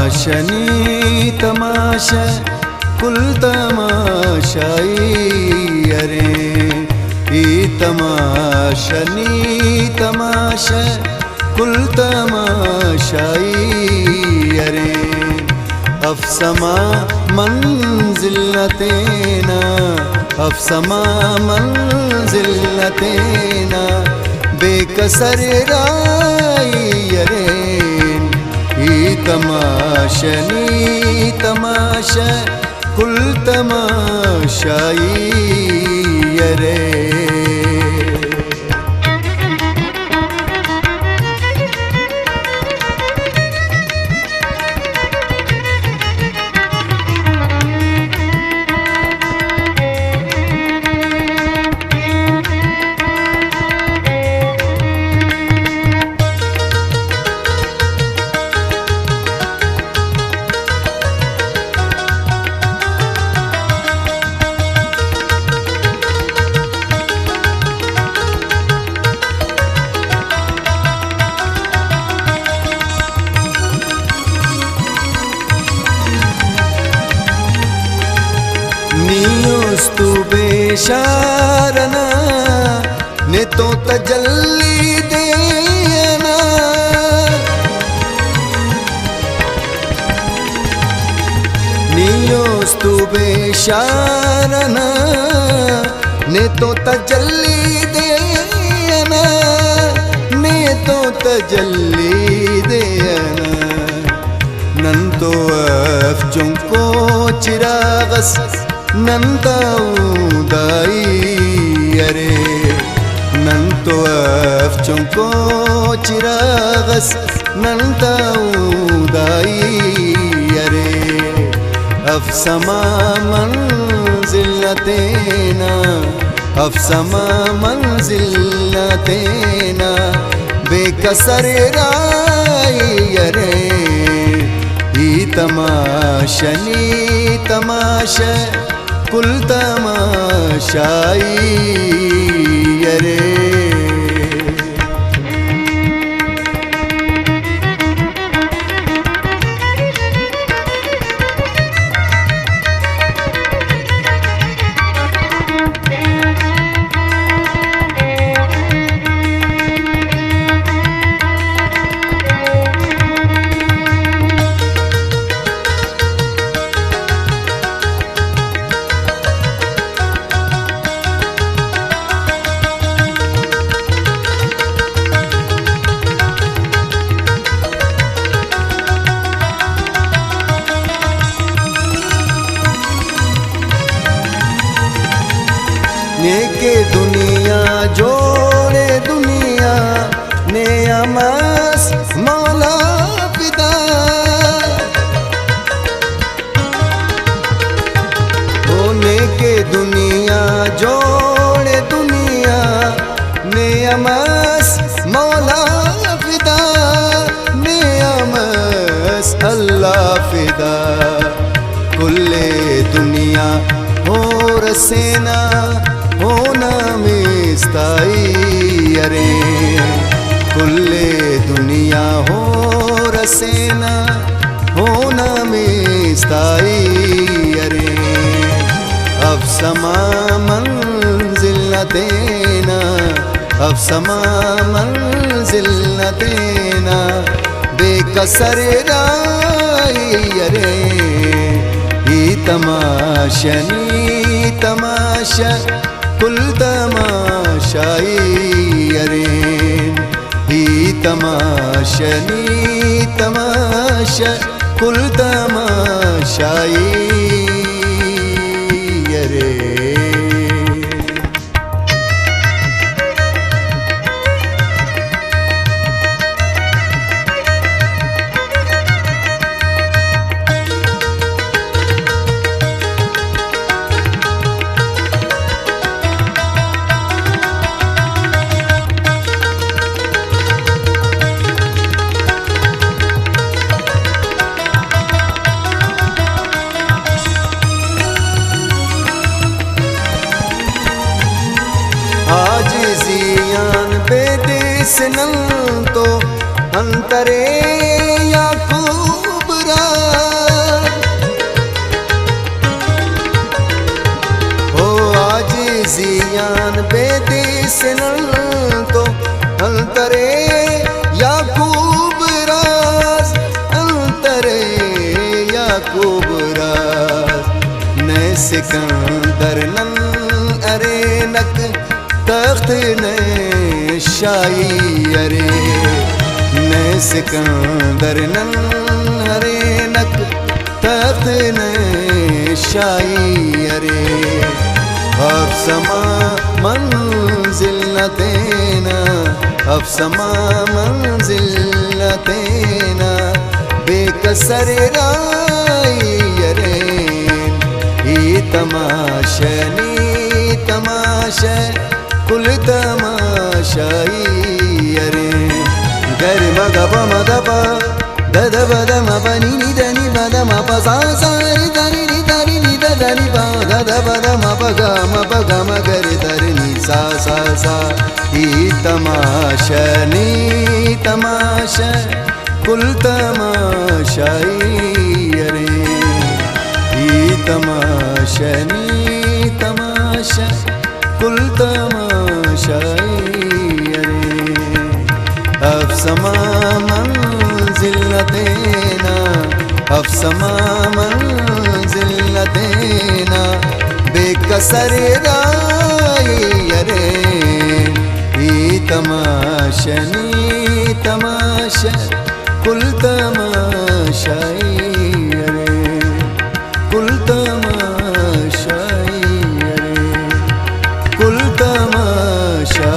तमाशनी तमाशा कुल तमाशाई अरे ई तमाशनी तमाशा कुल तमाशाई अरे अफसमा मंजिल न तेना अफसमा मंजिल न तेना बेकसर राई अरे तमाशनी तमाशा कुल तमाशाई अरे नीयोस्तु बेशारना ने तो तजल्ली देना नीयोस्तु बेशारना ने तो तजल्ली देना ने तो तजल्ली देना नंतो अफजों को चिरागस नंताऊ दाई अरे नंतो अफजों को चिरागस नंताऊ दाई अरे अफसमा मंजिल न तेना अफसमा मंजिल न तेना बेकसर राई अरे तमाशनी तमाशा कुल तमाशाई अरे नेके दुनिया जोड़े दुनिया ने अमस मौला पिदा होने के दुनिया जोड़े दुनिया ने अमस मौला फिदा ने अमस अल्लाह फिदा कुल्ले दुनिया हो रसेना होना मिस्ताई अरे कुल्ले दुनिया हो रसेना होना में स्थाई अरे अब समा मंजिल न देना अब समा मंजिल न देना बेकसर राई अरे ही तमाशनी तमाशा कुल तमाशाई अरे ही तमाशनी तमाशा कुल तमाशाई अरे आज जियान बेदिसनल तो अंतरे याकूब रा ओ आज जियान बेदिसनल तो अंतरे याकूब राज अंतरे याकूब राज ने सिकंदर नन अरे नक तख्त ने शाही अरे ने सिकंदर नन अरे नक तख्त ने शाही अरे अब समा मंजिल न देना अब समा मंजिल न देना बेकसर राई अरे ही तमाशनी तमाशा कुल तमाशाई अरे गर मग प मद प दद बद म प नि नि द नि बद म प सा सा रि द रि नि द रि नि द द नि प दद बद म प ग म गर द रि नि सा सा सा ही तमाशनी तमाशा कुल तमाशाई अरे ही तमाशनी तमाशा कुल तमाशाई अरे अब समा मंजिल न देना अब समा मंजिल न देना बेकसर राई अरे ही तमाशनी तमाशा कुल तमाशाई अरे कुल तमाशाई अरे कुल तमाशा